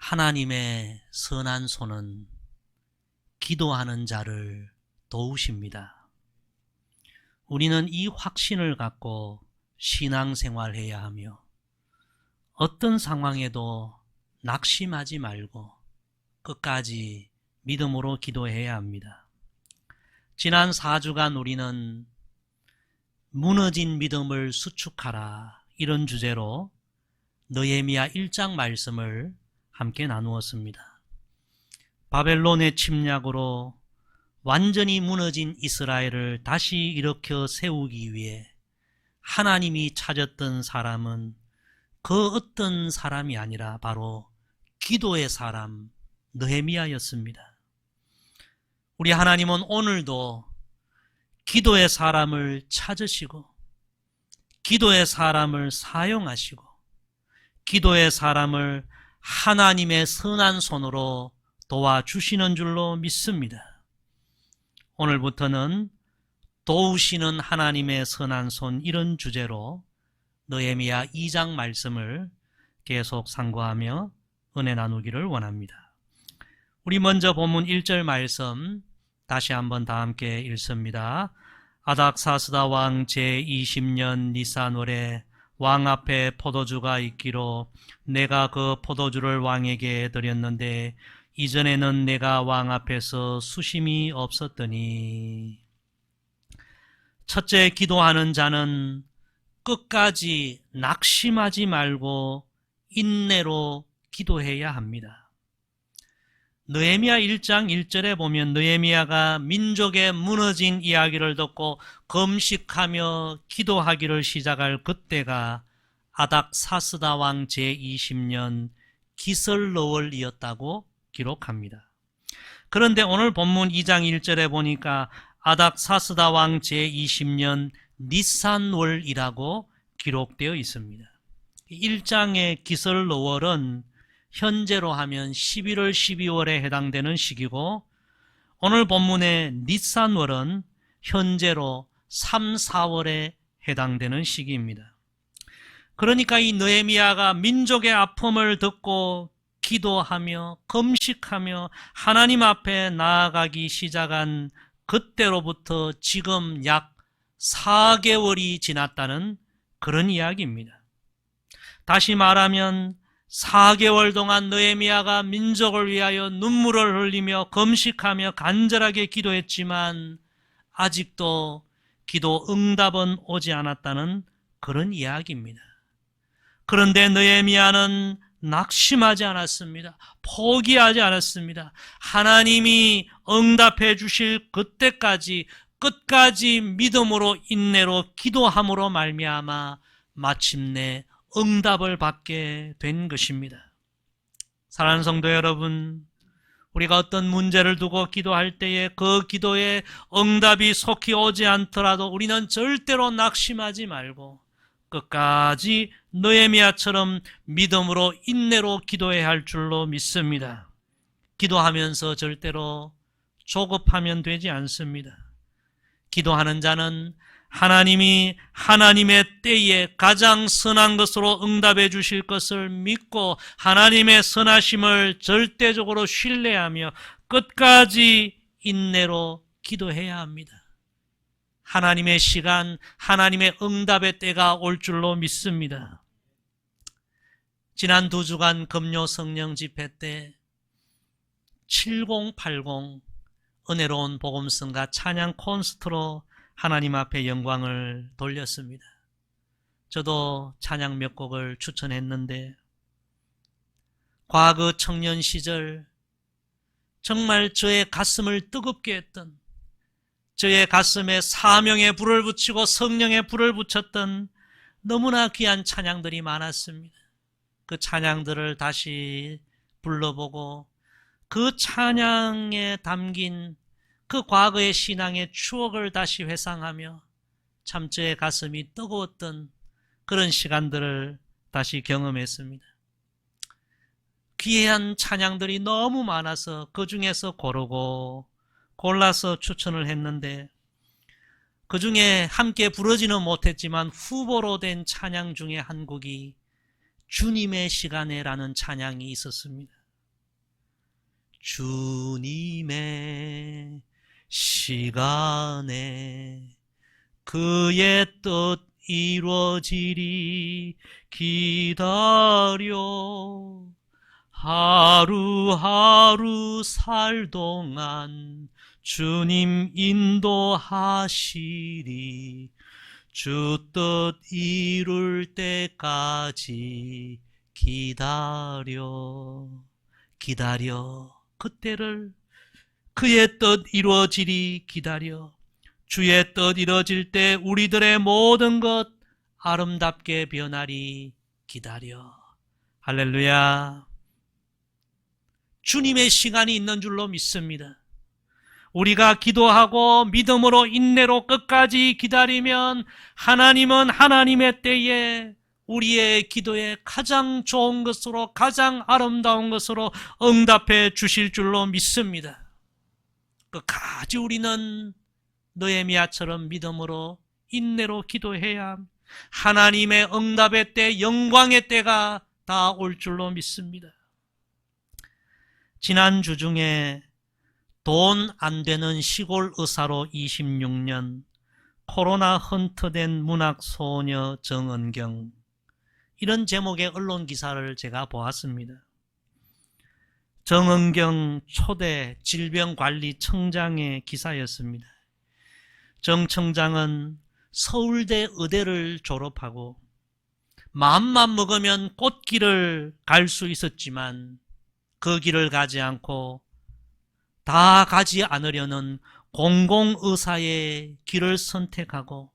하나님의 선한 손은 기도하는 자를 도우십니다. 우리는 이 확신을 갖고 신앙생활해야 하며 어떤 상황에도 낙심하지 말고 끝까지 믿음으로 기도해야 합니다. 지난 4주간 우리는 무너진 믿음을 수축하라, 이런 주제로 느헤미야 1장 말씀을 함께 나누었습니다. 바벨론의 침략으로 완전히 무너진 이스라엘을 다시 일으켜 세우기 위해 하나님이 찾았던 사람은 그 어떤 사람이 아니라 바로 기도의 사람 느헤미야였습니다. 우리 하나님은 오늘도 기도의 사람을 찾으시고 기도의 사람을 사용하시고 기도의 사람을 하나님의 선한 손으로 도와주시는 줄로 믿습니다. 오늘부터는 도우시는 하나님의 선한 손, 이런 주제로 느헤미야 2장 말씀을 계속 상고하며 은혜 나누기를 원합니다. 우리 먼저 본문 1절 말씀 다시 한번 다 함께 읽습니다. 아닥사스다 왕 제20년 니산월에 왕 앞에 포도주가 있기로 내가 그 포도주를 왕에게 드렸는데 이전에는 내가 왕 앞에서 수심이 없었더니. 첫째, 기도하는 자는 끝까지 낙심하지 말고 인내로 기도해야 합니다. 느헤미야 1장 1절에 보면 느헤미야가 민족의 무너진 이야기를 듣고 금식하며 기도하기를 시작할 그때가 아닥사스다 왕 제20년 기슬러월이었다고 기록합니다. 그런데 오늘 본문 2장 1절에 보니까 아닥사스다 왕 제20년 니산월이라고 기록되어 있습니다. 1장의 기슬러월은 현재로 하면 11월, 12월에 해당되는 시기고, 오늘 본문의 니산월은 현재로 3, 4월에 해당되는 시기입니다. 그러니까 이 느헤미야가 민족의 아픔을 듣고 기도하며 금식하며 하나님 앞에 나아가기 시작한 그때로부터 지금 약 4개월이 지났다는 그런 이야기입니다. 다시 말하면 4개월 동안 느헤미야가 민족을 위하여 눈물을 흘리며 금식하며 간절하게 기도했지만 아직도 기도 응답은 오지 않았다는 그런 이야기입니다. 그런데 느헤미야는 낙심하지 않았습니다. 포기하지 않았습니다. 하나님이 응답해 주실 그때까지 끝까지 믿음으로 인내로 기도함으로 말미암아 마침내 응답을 받게 된 것입니다. 사랑하는 성도 여러분, 우리가 어떤 문제를 두고 기도할 때에 그 기도에 응답이 속히 오지 않더라도 우리는 절대로 낙심하지 말고 끝까지 느헤미야처럼 믿음으로 인내로 기도해야 할 줄로 믿습니다. 기도하면서 절대로 조급하면 되지 않습니다. 기도하는 자는 하나님이 하나님의 때에 가장 선한 것으로 응답해 주실 것을 믿고 하나님의 선하심을 절대적으로 신뢰하며 끝까지 인내로 기도해야 합니다. 하나님의 시간, 하나님의 응답의 때가 올 줄로 믿습니다. 지난 2주간 금요 성령 집회 때 7080 은혜로운 복음성과 찬양 콘서트로 하나님 앞에 영광을 돌렸습니다. 저도 찬양 몇 곡을 추천했는데 과거 청년 시절 정말 저의 가슴을 뜨겁게 했던, 저의 가슴에 사명의 불을 붙이고 성령의 불을 붙였던 너무나 귀한 찬양들이 많았습니다. 그 찬양들을 다시 불러보고 그 찬양에 담긴 그 과거의 신앙의 추억을 다시 회상하며 참 저의 가슴이 뜨거웠던 그런 시간들을 다시 경험했습니다. 귀한 찬양들이 너무 많아서 그 중에서 골라서 추천을 했는데 그 중에 함께 부르지는 못했지만 후보로 된 찬양 중에 한 곡이 주님의 시간에라는 찬양이 있었습니다. 주님의 시간에 그의 뜻 이루어지리 기다려 하루하루 살 동안 주님 인도하시리 주 뜻 이룰 때까지 기다려 그때를 그의 뜻 이루어지리 기다려 주의 뜻 이루어질 때 우리들의 모든 것 아름답게 변하리 기다려 할렐루야. 주님의 시간이 있는 줄로 믿습니다. 우리가 기도하고 믿음으로 인내로 끝까지 기다리면 하나님은 하나님의 때에 우리의 기도에 가장 좋은 것으로 가장 아름다운 것으로 응답해 주실 줄로 믿습니다. 끝까지 우리는 느헤미야처럼 믿음으로 인내로 기도해야 하나님의 응답의 때 영광의 때가 다 올 줄로 믿습니다. 지난주 중에 돈 안 되는 시골 의사로 26년 코로나 헌터된 문학소녀 정은경 이런 제목의 언론 기사를 제가 보았습니다. 정은경 초대 질병관리청장의 기사였습니다. 정 청장은 서울대 의대를 졸업하고 마음만 먹으면 꽃길을 갈 수 있었지만 그 길을 가지 않고 다 가지 않으려는 공공의사의 길을 선택하고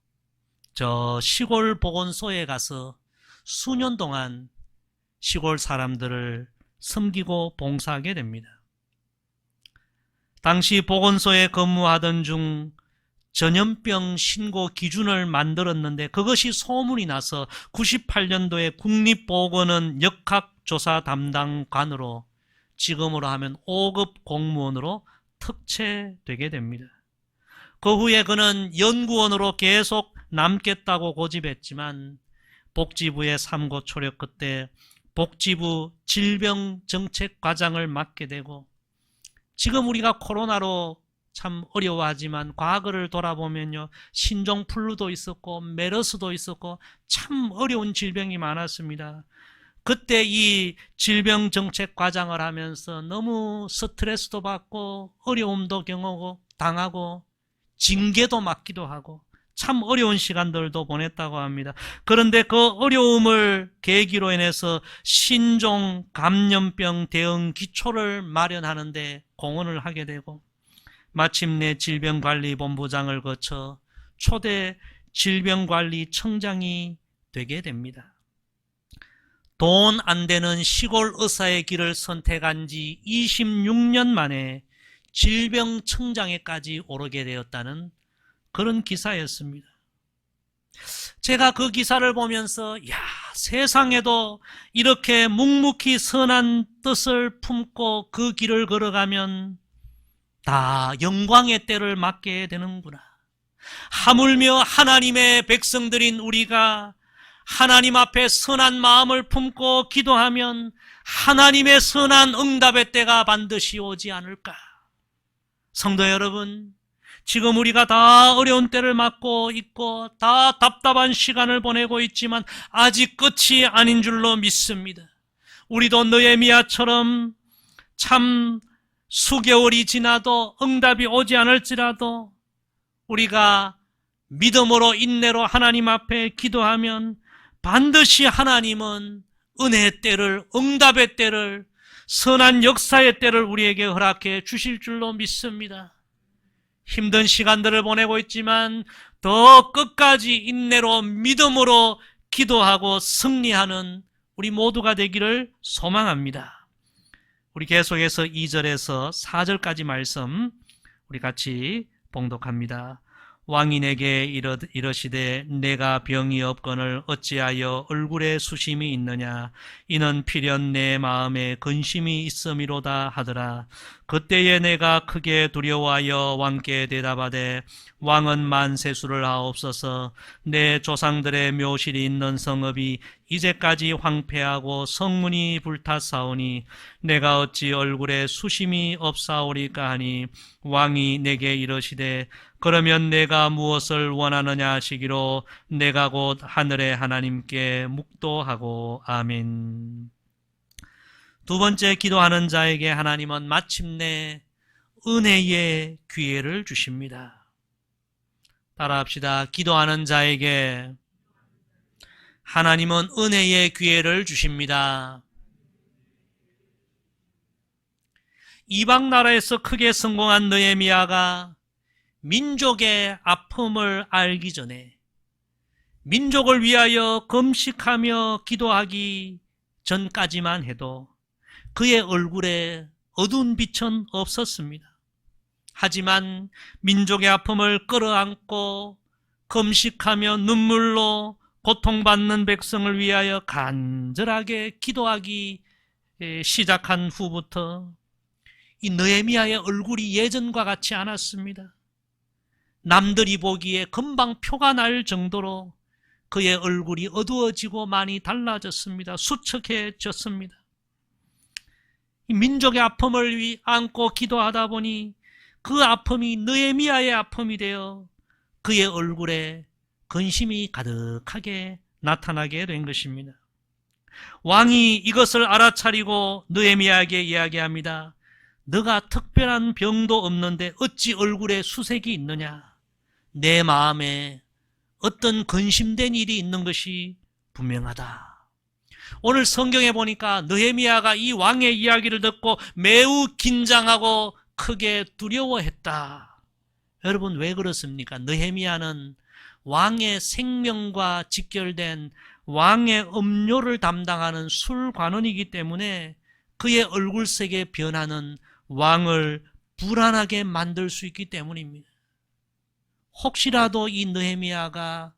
저 시골 보건소에 가서 수년 동안 시골 사람들을 섬기고 봉사하게 됩니다. 당시 보건소에 근무하던 중 전염병 신고 기준을 만들었는데 그것이 소문이 나서 98년도에 국립보건원 역학조사 담당관으로 지금으로 하면 5급 공무원으로 특채되게 됩니다. 그 후에 그는 연구원으로 계속 남겠다고 고집했지만 복지부의 3고 초력 끝에 복지부 질병정책과장을 맡게 되고 지금 우리가 코로나로 참 어려워하지만 과거를 돌아보면요 신종플루도 있었고 메르스도 있었고 참 어려운 질병이 많았습니다. 그때 이 질병정책과장을 하면서 너무 스트레스도 받고 어려움도 당하고 징계도 맞기도 하고 참 어려운 시간들도 보냈다고 합니다. 그런데 그 어려움을 계기로 인해서 신종 감염병 대응 기초를 마련하는데 공헌을 하게 되고 마침내 질병관리본부장을 거쳐 초대 질병관리청장이 되게 됩니다. 돈 안 되는 시골 의사의 길을 선택한 지 26년 만에 질병청장에까지 오르게 되었다는 그런 기사였습니다. 제가 그 기사를 보면서 세상에도 이렇게 묵묵히 선한 뜻을 품고 그 길을 걸어가면 다 영광의 때를 맞게 되는구나. 하물며 하나님의 백성들인 우리가 하나님 앞에 선한 마음을 품고 기도하면 하나님의 선한 응답의 때가 반드시 오지 않을까. 성도 여러분, 지금 우리가 다 어려운 때를 맞고 있고 다 답답한 시간을 보내고 있지만 아직 끝이 아닌 줄로 믿습니다. 우리도 느헤미야처럼 참 수개월이 지나도 응답이 오지 않을지라도 우리가 믿음으로 인내로 하나님 앞에 기도하면 반드시 하나님은 은혜의 때를, 응답의 때를, 선한 역사의 때를 우리에게 허락해 주실 줄로 믿습니다. 힘든 시간들을 보내고 있지만 더 끝까지 인내로 믿음으로 기도하고 승리하는 우리 모두가 되기를 소망합니다. 우리 계속해서 2절에서 4절까지 말씀 우리 같이 봉독합니다. 왕이 내게 이르시되 내가 병이 없거늘 어찌하여 얼굴에 수심이 있느냐 이는 필연 내 마음에 근심이 있음이로다 하더라. 그때에 내가 크게 두려워하여 왕께 대답하되 왕은 만세수를 하옵소서. 내 조상들의 묘실이 있는 성읍이 이제까지 황폐하고 성문이 불탔사오니 내가 어찌 얼굴에 수심이 없사오리까 하니 왕이 내게 이르시되 그러면 내가 무엇을 원하느냐 하시기로 내가 곧 하늘의 하나님께 묵도하고. 아멘. 두 번째, 기도하는 자에게 하나님은 마침내 은혜의 기회를 주십니다. 따라합시다. 기도하는 자에게 하나님은 은혜의 기회를 주십니다. 이방 나라에서 크게 성공한 느헤미야가 민족의 아픔을 알기 전에 민족을 위하여 금식하며 기도하기 전까지만 해도 그의 얼굴에 어두운 빛은 없었습니다. 하지만 민족의 아픔을 끌어안고 금식하며 눈물로 고통받는 백성을 위하여 간절하게 기도하기 시작한 후부터 이 느헤미야의 얼굴이 예전과 같지 않았습니다. 남들이 보기에 금방 표가 날 정도로 그의 얼굴이 어두워지고 많이 달라졌습니다. 수척해졌습니다. 민족의 아픔을 안고 기도하다 보니 그 아픔이 느헤미야의 아픔이 되어 그의 얼굴에 근심이 가득하게 나타나게 된 것입니다. 왕이 이것을 알아차리고 느헤미야에게 이야기합니다. 너가 특별한 병도 없는데 어찌 얼굴에 수색이 있느냐? 내 마음에 어떤 근심된 일이 있는 것이 분명하다. 오늘 성경에 보니까 느헤미야가 이 왕의 이야기를 듣고 매우 긴장하고 크게 두려워했다. 여러분, 왜 그렇습니까? 느헤미야는 왕의 생명과 직결된 왕의 음료를 담당하는 술관원이기 때문에 그의 얼굴색의 변화는 왕을 불안하게 만들 수 있기 때문입니다. 혹시라도 이 느헤미야가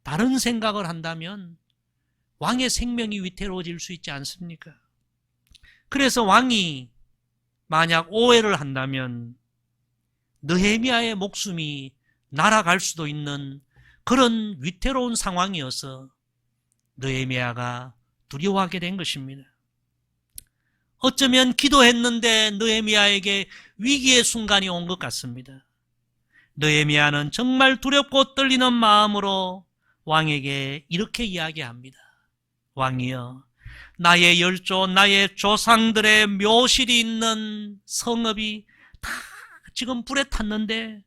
다른 생각을 한다면 왕의 생명이 위태로워질 수 있지 않습니까? 그래서 왕이 만약 오해를 한다면 느헤미야의 목숨이 날아갈 수도 있는 그런 위태로운 상황이어서 느헤미야가 두려워하게 된 것입니다. 어쩌면 기도했는데 느헤미야에게 위기의 순간이 온 것 같습니다. 느헤미야는 정말 두렵고 떨리는 마음으로 왕에게 이렇게 이야기합니다. 왕이여, 나의 열조, 나의 조상들의 묘실이 있는 성읍이 다 지금 불에 탔는데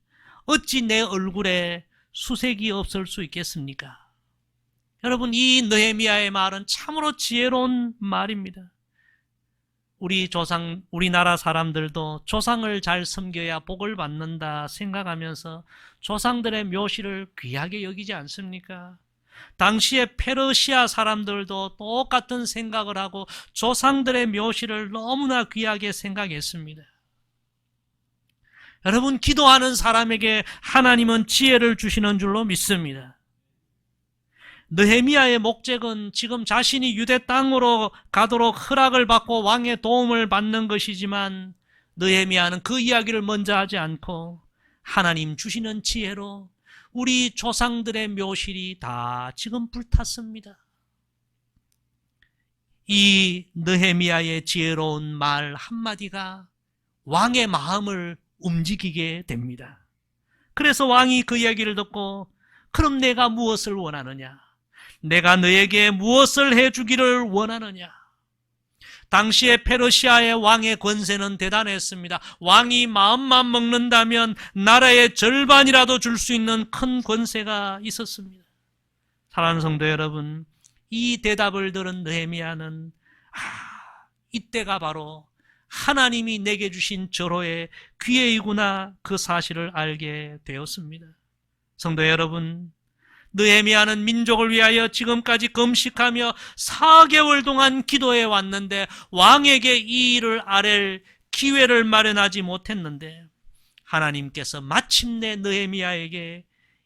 어찌 내 얼굴에 수색이 없을 수 있겠습니까? 여러분, 이 느헤미야의 말은 참으로 지혜로운 말입니다. 우리나라 사람들도 조상을 잘 섬겨야 복을 받는다 생각하면서 조상들의 묘실을 귀하게 여기지 않습니까? 당시에 페르시아 사람들도 똑같은 생각을 하고 조상들의 묘실을 너무나 귀하게 생각했습니다. 여러분, 기도하는 사람에게 하나님은 지혜를 주시는 줄로 믿습니다. 느헤미야의 목적은 지금 자신이 유대 땅으로 가도록 허락을 받고 왕의 도움을 받는 것이지만 느헤미야는 그 이야기를 먼저 하지 않고 하나님 주시는 지혜로 우리 조상들의 묘실이 다 지금 불탔습니다. 이 느헤미야의 지혜로운 말 한마디가 왕의 마음을 움직이게 됩니다. 그래서 왕이 그 이야기를 듣고 그럼 내가 무엇을 원하느냐? 내가 너에게 무엇을 해주기를 원하느냐? 당시에 페르시아의 왕의 권세는 대단했습니다. 왕이 마음만 먹는다면 나라의 절반이라도 줄 수 있는 큰 권세가 있었습니다. 사랑하는 성도 여러분, 이 대답을 들은 느헤미야는 이때가 바로 하나님이 내게 주신 절호의 기회이구나, 그 사실을 알게 되었습니다. 성도 여러분, 느헤미야는 민족을 위하여 지금까지 금식하며 4개월 동안 기도해 왔는데 왕에게 이 일을 아랠 기회를 마련하지 못했는데 하나님께서 마침내 느헤미야에게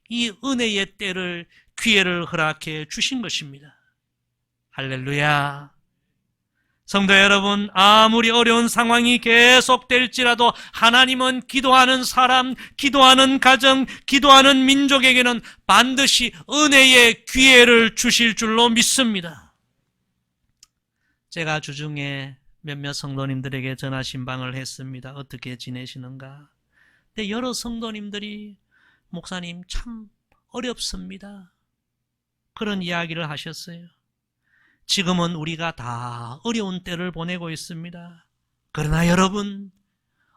이 은혜의 때를, 기회를 허락해 주신 것입니다. 할렐루야. 성도 여러분, 아무리 어려운 상황이 계속될지라도 하나님은 기도하는 사람, 기도하는 가정, 기도하는 민족에게는 반드시 은혜의 기회를 주실 줄로 믿습니다. 제가 주중에 몇몇 성도님들에게 전화 신방을 했습니다. 어떻게 지내시는가? 근데 여러 성도님들이 목사님 참 어렵습니다, 그런 이야기를 하셨어요. 지금은 우리가 다 어려운 때를 보내고 있습니다. 그러나 여러분,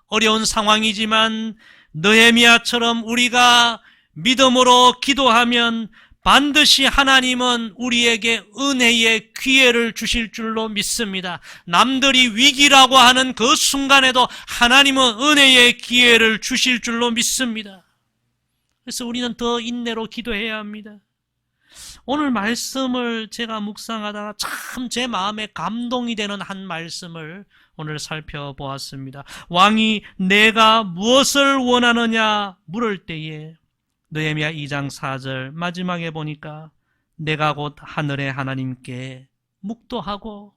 어려운 상황이지만 느헤미야처럼 우리가 믿음으로 기도하면 반드시 하나님은 우리에게 은혜의 기회를 주실 줄로 믿습니다. 남들이 위기라고 하는 그 순간에도 하나님은 은혜의 기회를 주실 줄로 믿습니다. 그래서 우리는 더 인내로 기도해야 합니다. 오늘 말씀을 제가 묵상하다가 참 제 마음에 감동이 되는 한 말씀을 오늘 살펴보았습니다. 왕이 내가 무엇을 원하느냐 물을 때에 느헤미야 2장 4절 마지막에 보니까 내가 곧 하늘의 하나님께 묵도하고,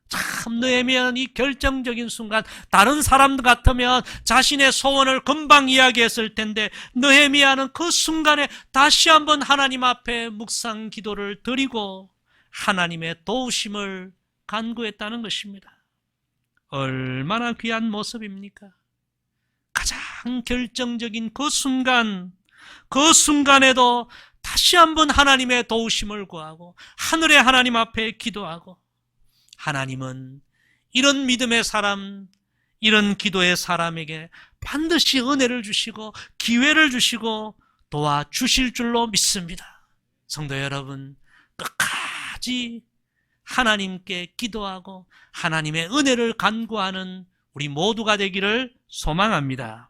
참 느헤미야는 이 결정적인 순간, 다른 사람들 같으면 자신의 소원을 금방 이야기했을 텐데 느헤미야는 그 순간에 다시 한번 하나님 앞에 묵상 기도를 드리고 하나님의 도우심을 간구했다는 것입니다. 얼마나 귀한 모습입니까? 가장 결정적인 그 순간, 그 순간에도 다시 한번 하나님의 도우심을 구하고 하늘의 하나님 앞에 기도하고, 하나님은 이런 믿음의 사람, 이런 기도의 사람에게 반드시 은혜를 주시고 기회를 주시고 도와주실 줄로 믿습니다. 성도 여러분, 끝까지 하나님께 기도하고 하나님의 은혜를 간구하는 우리 모두가 되기를 소망합니다.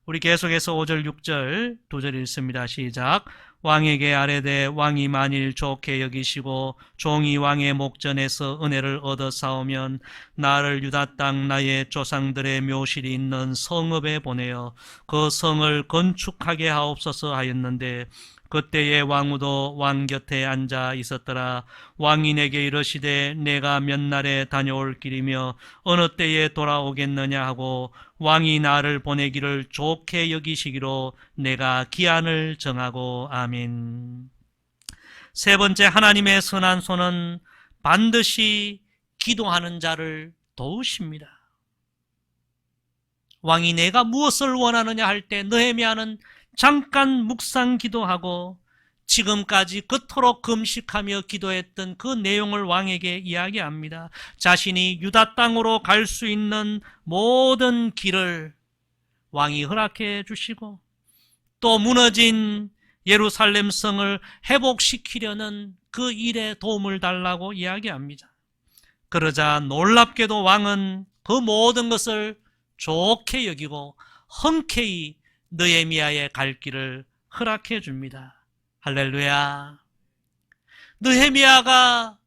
우리 계속해서 5절 6절 두 절 읽습니다. 시작. 왕에게 아뢰되 왕이 만일 좋게 여기시고 종이 왕의 목전에서 은혜를 얻어 싸우면 나를 유다 땅 나의 조상들의 묘실이 있는 성읍에 보내어 그 성을 건축하게 하옵소서 하였는데, 그때에 왕후도 왕 곁에 앉아 있었더라. 왕이 내게 이르시되 내가 몇 날에 다녀올 길이며 어느 때에 돌아오겠느냐 하고 왕이 나를 보내기를 좋게 여기시기로 내가 기한을 정하고. 아멘. 세 번째, 하나님의 선한 손은 반드시 기도하는 자를 도우십니다. 왕이 내가 무엇을 원하느냐 할 때 느헤미야는 잠깐 묵상 기도하고 지금까지 그토록 금식하며 기도했던 그 내용을 왕에게 이야기합니다. 자신이 유다 땅으로 갈 수 있는 모든 길을 왕이 허락해 주시고 또 무너진 예루살렘 성을 회복시키려는 그 일에 도움을 달라고 이야기합니다. 그러자 놀랍게도 왕은 그 모든 것을 좋게 여기고 흔쾌히 느헤미야의 갈 길을 허락해 줍니다. 할렐루야. 느헤미야가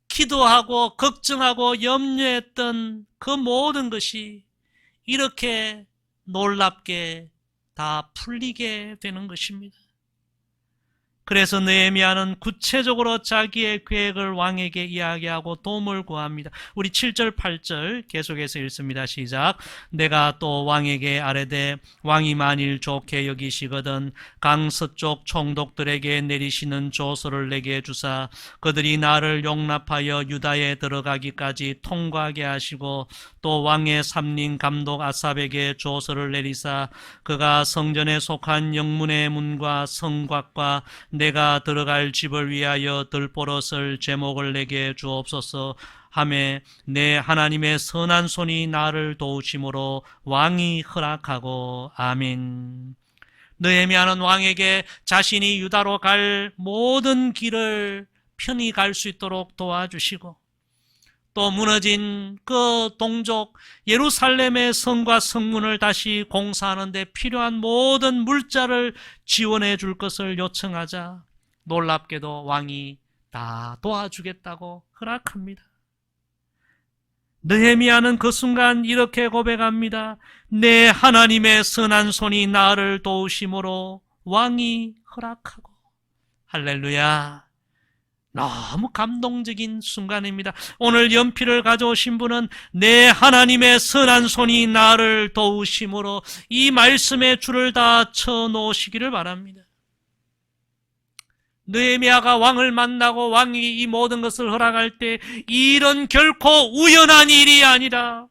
기도하고 걱정하고 염려했던 그 모든 것이 이렇게 놀랍게 다 풀리게 되는 것입니다. 그래서 느헤미야는 구체적으로 자기의 계획을 왕에게 이야기하고 도움을 구합니다. 우리 7절 8절 계속해서 읽습니다. 시작. 내가 또 왕에게 아뢰되 왕이 만일 좋게 여기시거든 강 서쪽 총독들에게 내리시는 조서를 내게 주사 그들이 나를 용납하여 유다에 들어가기까지 통과하게 하시고, 또 왕의 삼림 감독 아삽에게 조서를 내리사 그가 성전에 속한 영문의 문과 성곽과 내가 들어갈 집을 위하여 들보릇을 제목을 내게 주옵소서 하매 내 하나님의 선한 손이 나를 도우심으로 왕이 허락하고. 아멘. 느헤미야는 왕에게 자신이 유다로 갈 모든 길을 편히 갈 수 있도록 도와주시고, 또 무너진 그 동족 예루살렘의 성과 성문을 다시 공사하는 데 필요한 모든 물자를 지원해 줄 것을 요청하자 놀랍게도 왕이 다 도와주겠다고 허락합니다. 느헤미야는 그 순간 이렇게 고백합니다. 내 하나님의 선한 손이 나를 도우심으로 왕이 허락하고. 할렐루야. 너무 감동적인 순간입니다. 오늘 연필을 가져오신 분은 내 하나님의 선한 손이 나를 도우심으로 이 말씀의 줄을 다 쳐놓으시기를 바랍니다. 느헤미야가 왕을 만나고 왕이 이 모든 것을 허락할 때 이런 결코 우연한 일이 아니라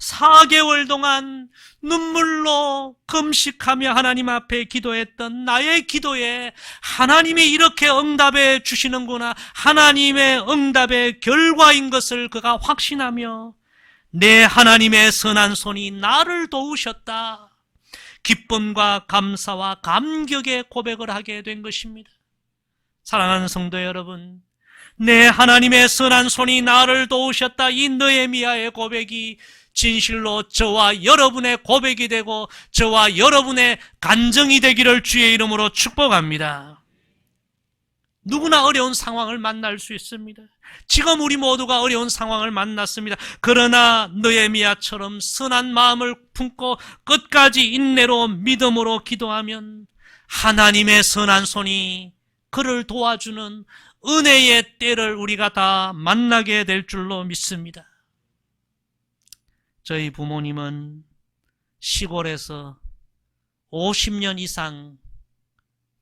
4개월 동안 눈물로 금식하며 하나님 앞에 기도했던 나의 기도에 하나님이 이렇게 응답해 주시는구나, 하나님의 응답의 결과인 것을 그가 확신하며 내 하나님의 선한 손이 나를 도우셨다, 기쁨과 감사와 감격의 고백을 하게 된 것입니다. 사랑하는 성도 여러분, 내 하나님의 선한 손이 나를 도우셨다, 이 느헤미야의 고백이 진실로 저와 여러분의 고백이 되고 저와 여러분의 간증이 되기를 주의 이름으로 축복합니다. 누구나 어려운 상황을 만날 수 있습니다. 지금 우리 모두가 어려운 상황을 만났습니다. 그러나 느헤미야처럼 선한 마음을 품고 끝까지 인내로 믿음으로 기도하면 하나님의 선한 손이 그를 도와주는 은혜의 때를 우리가 다 만나게 될 줄로 믿습니다. 저희 부모님은 시골에서 50년 이상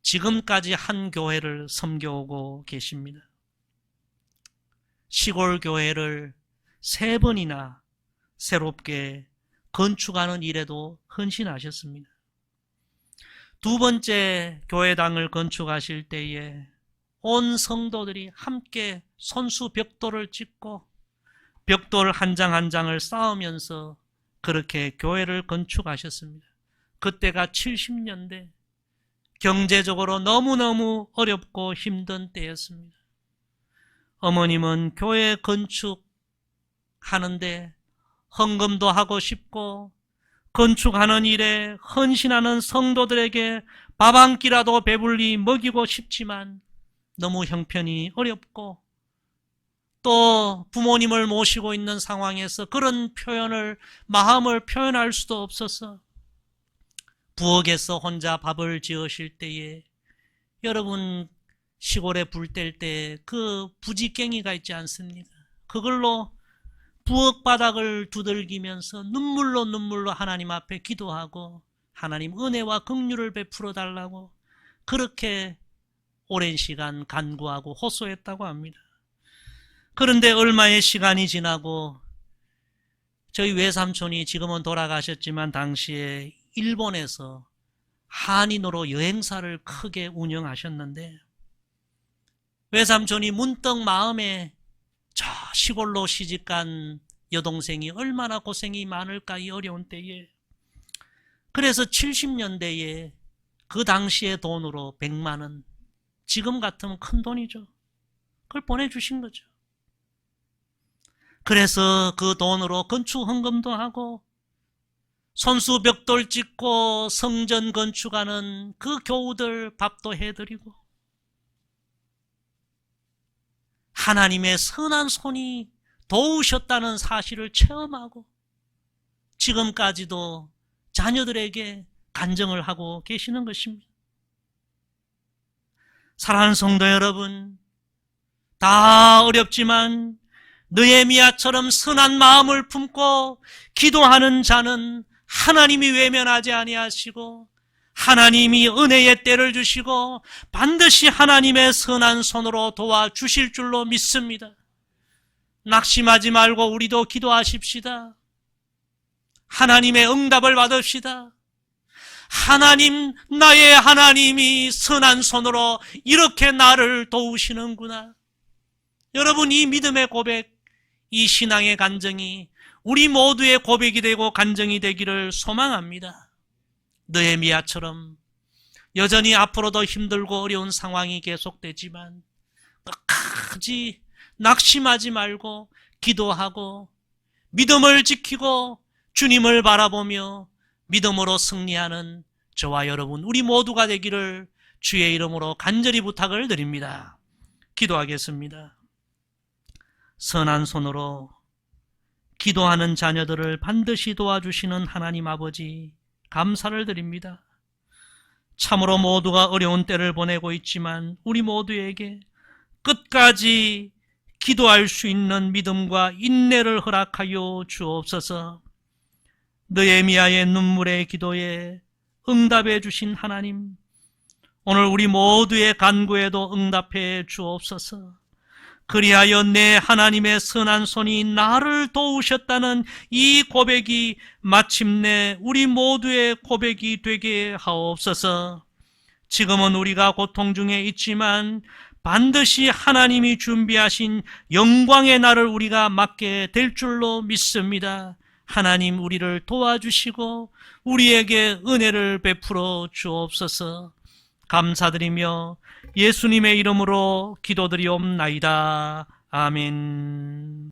지금까지 한 교회를 섬겨오고 계십니다. 시골 교회를 3번이나 새롭게 건축하는 일에도 헌신하셨습니다. 2번째 교회당을 건축하실 때에 온 성도들이 함께 손수 벽돌을 찍고 벽돌 한 장 한 장을 쌓으면서 그렇게 교회를 건축하셨습니다. 그때가 70년대, 경제적으로 너무너무 어렵고 힘든 때였습니다. 어머님은 교회 건축하는데 헌금도 하고 싶고 건축하는 일에 헌신하는 성도들에게 밥 한 끼라도 배불리 먹이고 싶지만 너무 형편이 어렵고 또 부모님을 모시고 있는 상황에서 그런 마음을 표현할 수도 없어서 부엌에서 혼자 밥을 지으실 때에, 여러분 시골에 불 뗄 때 그 부지깽이가 있지 않습니까? 그걸로 부엌 바닥을 두들기면서 눈물로 하나님 앞에 기도하고 하나님 은혜와 긍휼을 베풀어 달라고 그렇게 오랜 시간 간구하고 호소했다고 합니다. 그런데 얼마의 시간이 지나고 저희 외삼촌이 지금은 돌아가셨지만 당시에 일본에서 한인으로 여행사를 크게 운영하셨는데 외삼촌이 문득 마음에 저 시골로 시집간 여동생이 얼마나 고생이 많을까, 이 어려운 때에. 그래서 70년대에 그 당시의 돈으로 100만 원, 지금 같으면 큰 돈이죠. 그걸 보내주신 거죠. 그래서 그 돈으로 건축 헌금도 하고 손수 벽돌 짓고 성전 건축하는 그 교우들 밥도 해드리고 하나님의 선한 손이 도우셨다는 사실을 체험하고 지금까지도 자녀들에게 간증을 하고 계시는 것입니다. 사랑하는 성도 여러분, 다 어렵지만 느헤미야처럼 선한 마음을 품고 기도하는 자는 하나님이 외면하지 아니하시고 하나님이 은혜의 때를 주시고 반드시 하나님의 선한 손으로 도와주실 줄로 믿습니다. 낙심하지 말고 우리도 기도하십시다. 하나님의 응답을 받읍시다. 하나님, 나의 하나님이 선한 손으로 이렇게 나를 도우시는구나. 여러분, 이 믿음의 고백, 이 신앙의 간증이 우리 모두의 고백이 되고 간증이 되기를 소망합니다. 느헤미야처럼 여전히 앞으로도 힘들고 어려운 상황이 계속되지만 끝까지 낙심하지 말고 기도하고 믿음을 지키고 주님을 바라보며 믿음으로 승리하는 저와 여러분, 우리 모두가 되기를 주의 이름으로 간절히 부탁을 드립니다. 기도하겠습니다. 선한 손으로 기도하는 자녀들을 반드시 도와주시는 하나님 아버지, 감사를 드립니다. 참으로 모두가 어려운 때를 보내고 있지만 우리 모두에게 끝까지 기도할 수 있는 믿음과 인내를 허락하여 주옵소서. 느헤미야의 눈물의 기도에 응답해 주신 하나님, 오늘 우리 모두의 간구에도 응답해 주옵소서. 그리하여 내 하나님의 선한 손이 나를 도우셨다는 이 고백이 마침내 우리 모두의 고백이 되게 하옵소서. 지금은 우리가 고통 중에 있지만 반드시 하나님이 준비하신 영광의 날을 우리가 맞게 될 줄로 믿습니다. 하나님, 우리를 도와주시고 우리에게 은혜를 베풀어 주옵소서. 감사드리며 예수님의 이름으로 기도드리옵나이다. 아멘.